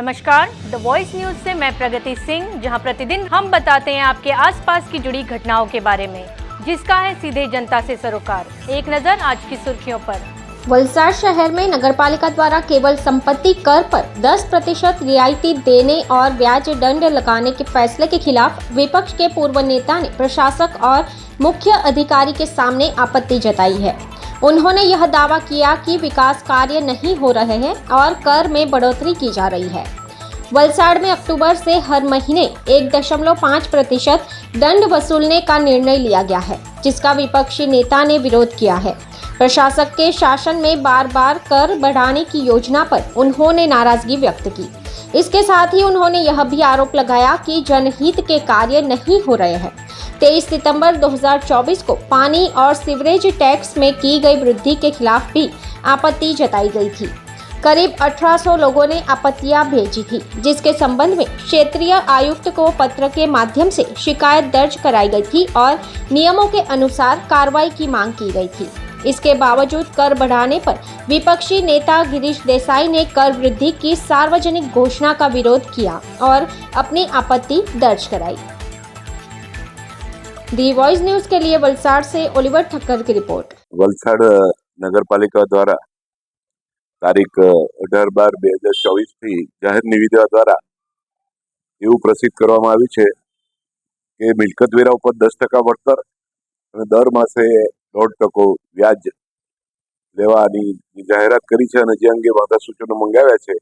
नमस्कार, the voice news से मैं प्रगति सिंह, जहां प्रतिदिन हम बताते हैं आपके आसपास की जुड़ी घटनाओं के बारे में, जिसका है सीधे जनता से सरोकार। एक नजर आज की सुर्खियों पर। वलसाड शहर में नगरपालिका द्वारा केवल संपत्ति कर पर 10% रियायती देने और ब्याज दंड लगाने के फैसले के खिलाफ विपक्ष के पूर्व नेता ने प्रशासक और मुख्य अधिकारी के सामने आपत्ति जताई है। उन्होंने यह दावा किया कि विकास कार्य नहीं हो रहे हैं और कर में बढ़ोतरी की जा रही है। वलसाड में अक्टूबर से हर महीने 1.5% दंड वसूलने का निर्णय लिया गया है, जिसका विपक्षी नेता ने विरोध किया है। प्रशासक के शासन में बार बार कर बढ़ाने की योजना पर उन्होंने नाराजगी व्यक्त की। इसके साथ ही उन्होंने यह भी आरोप लगाया कि जनहित के कार्य नहीं हो रहे हैं। 23 सितंबर 2024 को पानी और सीवरेज टैक्स में की गई वृद्धि के खिलाफ भी आपत्ति जताई गई थी। करीब 1800 लोगों ने आपत्तियां भेजी थी, जिसके संबंध में क्षेत्रीय आयुक्त को पत्र के माध्यम से शिकायत दर्ज कराई गई थी और नियमों के अनुसार कार्रवाई की मांग की गई थी। इसके बावजूद कर बढ़ाने पर विपक्षी नेता गिरीश देसाई ने कर वृद्धि की सार्वजनिक घोषणा का विरोध किया और अपनी आपत्ति दर्ज कराई। दी वॉइस न्यूज के लिए वलसाड से ओलिवर ठक्कर की रिपोर्ट। वलसाड नगरपालिका द्वारा तारीख 18/12/2024 થી જાહેર નિવેદન દ્વારા એવું પ્રસિદ્ધ કરવામાં આવ્યું છે કે મિલકત વેરા ઉપર 10% વળતર અને દર માસે 1.5% વ્યાજ લેવાની જાહેરાત કરી છે અને જે અંગે વાંધા સૂચનો મંગાવ્યા છે,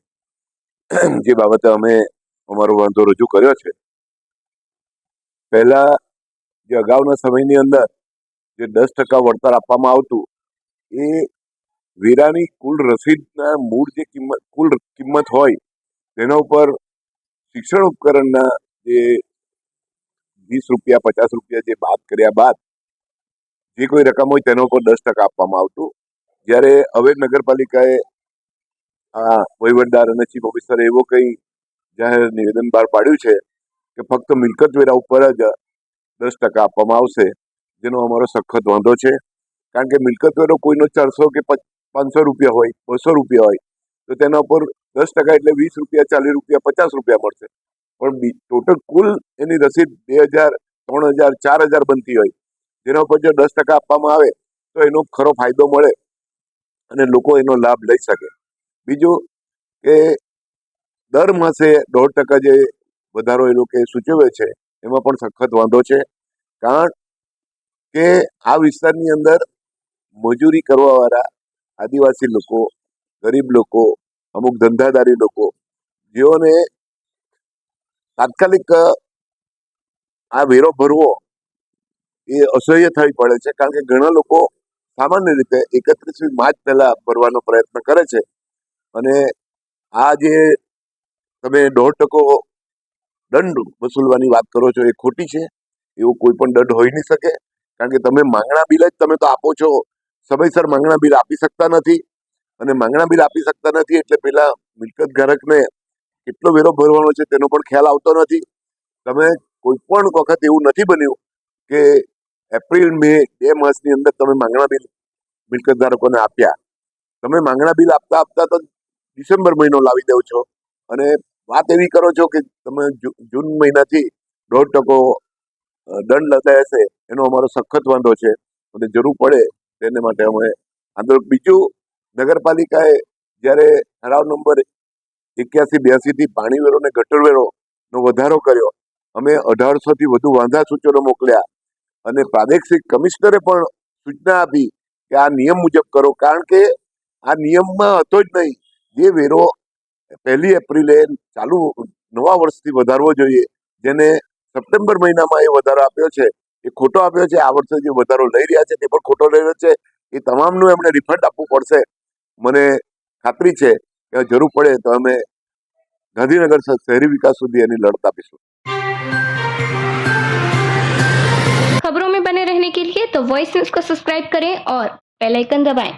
જે બાબતે અમે અમારો વાંધો રજૂ કર્યો છે। પહેલા જે અગાઉના સમયની અંદર જે 10% વળતર આપવામાં આવતું એ વેરાની કુલ રસીદના મૂળ જે કુલ કિંમત હોય તેના ઉપર શિક્ષણ ઉપકરણના જે 20 રૂપિયા 50 રૂપિયા જે બાદ કર્યા બાદ જે કોઈ રકમ હોય તેના ઉપર 10% આપવામાં આવતું। જ્યારે હવે નગરપાલિકાએ આ વહીવટદાર અને ચીફ ઓફિસરે એવો કંઈ જાહેર નિવેદન બહાર પાડ્યું છે કે ફક્ત મિલકત વેરા ઉપર જ 10% આપવામાં આવશે, જેનો અમારો સખત વાંધો છે। કારણ કે મિલકત વેરો કોઈનો 400 કે 500 રૂપિયા હોય, 200 રૂપિયા હોય તો તેના ઉપર 10% એટલે 20 રૂપિયા 40 રૂપિયા 50 રૂપિયા મળશે, પણ ટોટલ કુલ એની રસીદ 2000 3000 4000 બનતી હોય, જેના ઉપર જો 10% આપવામાં આવે તો એનો ખરો ફાયદો મળે અને લોકો એનો લાભ લઈ શકે। બીજું કે દર માસે 1.5% જે વધારો એ લોકો સૂચવે છે એમાં પણ સખત વાંધો છે। કારણ કે આ વિસ્તારની અંદર મજૂરી કરવાવાળા આદિવાસી લોકો, ગરીબ લોકો, અમુક ધંધાદારી લોકો, જેઓને તાત્કાલિક આ વેરો ભરવો એ અસહ્ય થઈ પડે છે। કારણ કે ઘણા લોકો સામાન્ય રીતે 31 માર્ચ પહેલા ભરવાનો પ્રયત્ન કરે છે અને આ જે તમે 1.5% દંડ વસૂલવાની વાત કરો છો એ ખોટી છે। એવો કોઈ પણ દંડ હોઈ નહીં શકે, કારણ કે તમે માંગણા બિલ જ તમે તો આપો છો, સમયસર માંગણા બિલ આપી શકતા નથી અને માંગણા બિલ આપી શકતા નથી એટલે પેલા મિલકત ધારકને કેટલો વેરો ભરવાનો છે તેનો પણ ખ્યાલ આવતો નથી। તમે કોઈ પણ વખત એવું નથી બન્યું કે એપ્રિલ મે 2 માસની અંદર તમે માંગણા બિલ મિલકત ધારકોને આપ્યા। તમે માંગણા બિલ આપતા આપતા તો ડિસેમ્બર મહિનો લાવી દો છો અને વાત એવી કરો છો કે તમે જૂન મહિનાથી 1.5% દંડ લગાય હશે, એનો અમારો સખત વાંધો છે અને જરૂર પડે તેને માટે અમે આંદોલન। બીજું, નગરપાલિકાએ જ્યારે ઠરાવ નંબર 81-82 થી પાણી વેરો અને ગટર વેરોનો વધારો કર્યો, અમે 1800થી વધુ વાંધા સૂચનો મોકલ્યા અને પ્રાદેશિક કમિશનરે પણ સૂચના આપી કે આ નિયમ મુજબ કરો, કારણ કે આ નિયમમાં હતો જ નહીં। જે વેરો 1 એપ્રિલે ચાલુ નવા વર્ષથી વધારવો જોઈએ, જેને સપ્ટેમ્બર મહિનામાં એ વધારો આપ્યો છે એ ખોટો આપ્યો છે। આ વર્ષે જે વધારો લઈ રહ્યા છે તે પણ ખોટો લઈ રહ્યો છે। એ તમામનું એમણે રિફંડ આપવું પડશે। મને ખાતરી છે કે જરૂર પડે તો અમે ગાંધીનગર શહેરી વિકાસ સુધી એની લડત આપીશું। खबरों में बने रहने के लिए तो वॉइस न्यूज को सब्सक्राइब करें और बेल आइकन दबाएं।